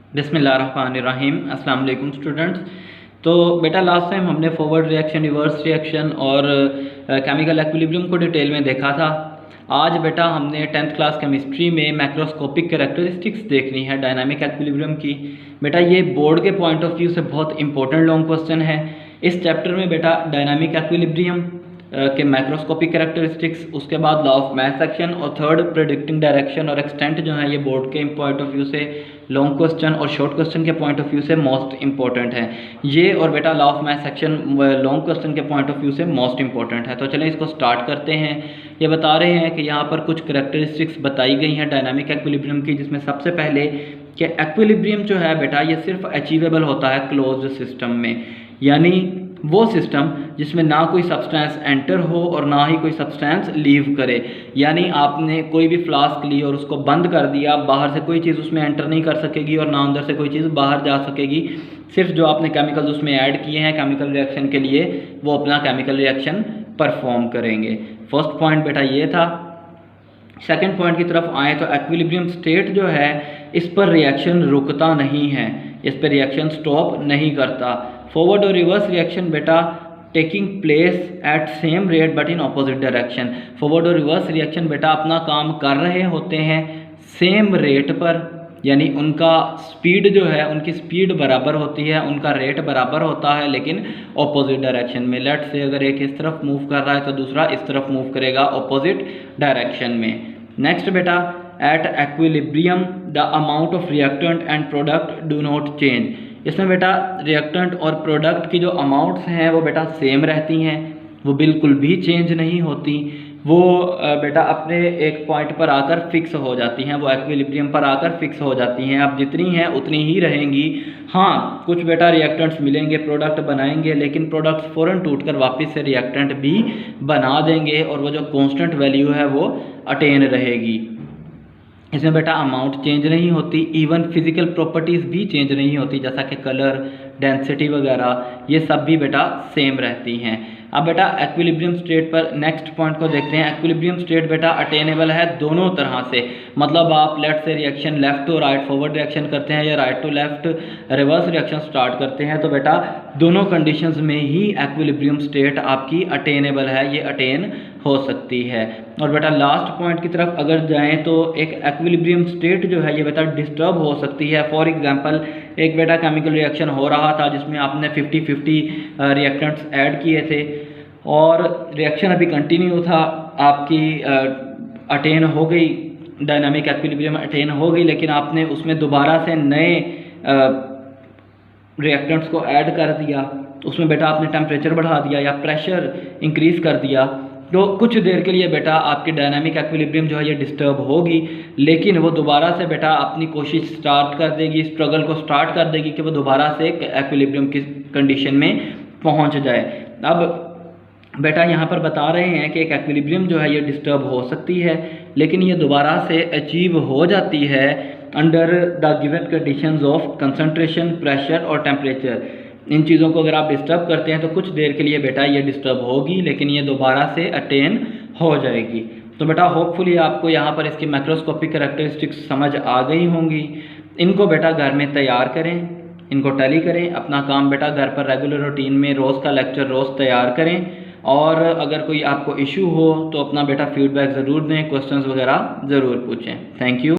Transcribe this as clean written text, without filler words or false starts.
बिस्मिल्लाहिर्रहमानिर्रहीम। अस्सलाम वालेकुम स्टूडेंट्स। तो बेटा लास्ट टाइम हमने फॉरवर्ड रिएक्शन, रिवर्स रिएक्शन और केमिकल एक्विलिब्रियम को डिटेल में देखा था। आज बेटा हमने 10th क्लास केमिस्ट्री में मैक्रोस्कोपिक कैरेक्टरिस्टिक्स देखनी है डायनामिक एक्विलिब्रियम की। बेटा ये बोर्ड के पॉइंट ऑफ व्यू से बहुत इंपॉर्टेंट लॉन्ग क्वेश्चन है। इस चैप्टर में बेटा डायनामिक एक्विलिब्रियम के मैक्रोस्कोपिक कैरेक्टरिस्टिक्स, उसके बाद लॉ ऑफ मास एक्शन और थर्ड प्रेडिक्टिंग डायरेक्शन और एक्सटेंट जो है ये बोर्ड के पॉइंट ऑफ व्यू से लॉन्ग क्वेश्चन और शॉर्ट क्वेश्चन के पॉइंट ऑफ व्यू से मोस्ट इंपॉर्टेंट है ये। और बेटा law of mass action long question के पॉइंट ऑफ व्यू से मोस्ट इंपॉर्टेंट है। तो चलें इसको स्टार्ट करते हैं। ये बता रहे हैं कि यहाँ पर कुछ कैरेक्टरिस्टिक्स बताई गई हैं डायनामिक एक्विलिब्रियम की, जिसमें सबसे पहले कि एक्विलिब्रियम जो है बेटा ये सिर्फ अचीवेबल होता है क्लोज्ड सिस्टम में, यानी वो सिस्टम जिसमें ना कोई सब्सटेंस एंटर हो और ना ही कोई सब्सटेंस लीव करे। यानी आपने कोई भी फ्लास्क ली और उसको बंद कर दिया, बाहर से कोई चीज़ उसमें एंटर नहीं कर सकेगी और ना अंदर से कोई चीज़ बाहर जा सकेगी। सिर्फ जो आपने केमिकल्स उसमें ऐड किए हैं केमिकल रिएक्शन के लिए, वो अपना केमिकल रिएक्शन परफॉर्म करेंगे। फर्स्ट पॉइंट बेटा ये था। सेकेंड पॉइंट की तरफ आए तो एक्विलिब्रियम स्टेट जो है इस पर रिएक्शन रुकता नहीं है, इस पर रिएक्शन स्टॉप नहीं करता। फॉरवर्ड और रिवर्स रिएक्शन बेटा taking place at same rate but in opposite direction. Forward और रिवर्स रिएक्शन बेटा अपना काम कर रहे होते हैं सेम रेट पर, यानी उनका स्पीड जो है, उनकी स्पीड बराबर होती है, उनका रेट बराबर होता है, लेकिन ऑपोजिट डायरेक्शन में। लेट से अगर एक इस तरफ मूव कर रहा है तो दूसरा इस तरफ मूव करेगा ऑपोजिट डायरेक्शन में। नेक्स्ट बेटा at equilibrium the amount of reactant and product do not change. इसमें बेटा रिएक्टेंट और प्रोडक्ट की जो अमाउंट्स हैं वो बेटा सेम रहती हैं, वो बिल्कुल भी चेंज नहीं होती। वो बेटा अपने एक पॉइंट पर आकर फिक्स हो जाती हैं, वो एक्विलिब्रियम पर आकर फिक्स हो जाती हैं। अब जितनी हैं उतनी ही रहेंगी। हाँ, कुछ बेटा रिएक्टेंट्स मिलेंगे, प्रोडक्ट बनाएंगे, लेकिन प्रोडक्ट्स फ़ौरन टूटकर वापस से रिएक्टेंट भी बना देंगे और वो जो कांस्टेंट वैल्यू है वो अटेन रहेगी। इसमें बेटा अमाउंट चेंज नहीं होती, इवन फिजिकल प्रॉपर्टीज़ भी चेंज नहीं होती, जैसा कि कलर, डेंसिटी वगैरह, ये सब भी बेटा सेम रहती हैं। अब बेटा एक्विलिब्रियम स्टेट पर नेक्स्ट पॉइंट को देखते हैं। एक्विलिब्रियम स्टेट बेटा अटेनेबल है दोनों तरह से, मतलब आप लेफ्ट से reaction left to right forward reaction करते हैं या right to left reverse reaction start करते हैं, तो बेटा दोनों कंडीशंस में ही एक्विलिब्रियम स्टेट आपकी अटेनेबल है, ये अटेन हो सकती है। और बेटा लास्ट पॉइंट की तरफ अगर जाएं तो एक एक्विलिब्रियम स्टेट जो है ये बेटा डिस्टर्ब हो सकती है। फॉर एग्जांपल एक बेटा केमिकल रिएक्शन हो रहा था जिसमें आपने 50-50 रिएक्टेंट्स ऐड किए थे और रिएक्शन अभी कंटिन्यू था, आपकी अटेन हो गई, डायनामिक एक्विलिब्रियम अटेन हो गई, लेकिन आपने उसमें दोबारा से नए रिएक्टेंट्स को ऐड कर दिया, उसमें बेटा आपने टेम्परेचर बढ़ा दिया या प्रेशर इंक्रीज़ कर दिया, तो कुछ देर के लिए बेटा आपकी डायनामिक एक्विलिब्रियम जो है ये डिस्टर्ब होगी, लेकिन वो दोबारा से बेटा अपनी कोशिश स्टार्ट कर देगी, स्ट्रगल को स्टार्ट कर देगी कि वो दोबारा से एक्विलिब्रियम की कंडीशन में पहुंच जाए। अब बेटा यहाँ पर बता रहे हैं कि एक एक्विलिब्रियम जो है ये डिस्टर्ब हो सकती है, लेकिन ये दोबारा से अचीव हो जाती है under the given conditions of concentration, pressure और टेम्परेचर। इन चीज़ों को अगर आप डिस्टर्ब करते हैं तो कुछ देर के लिए बेटा ये डिस्टर्ब होगी, लेकिन ये दोबारा से अटेन हो जाएगी। तो बेटा होपफुली आपको यहाँ पर इसकी मैक्रोस्कोपिक कैरेक्टरिस्टिक्स समझ आ गई होंगी। इनको बेटा घर में तैयार करें, इनको टैली करें, अपना काम बेटा घर पर रेगुलर रूटीन में रोज़ का लेक्चर रोज़ तैयार करें। और अगर कोई आपको इशू हो तो अपना बेटा फीडबैक ज़रूर दें, क्वेश्चंस वगैरह ज़रूर पूछें। Thank you.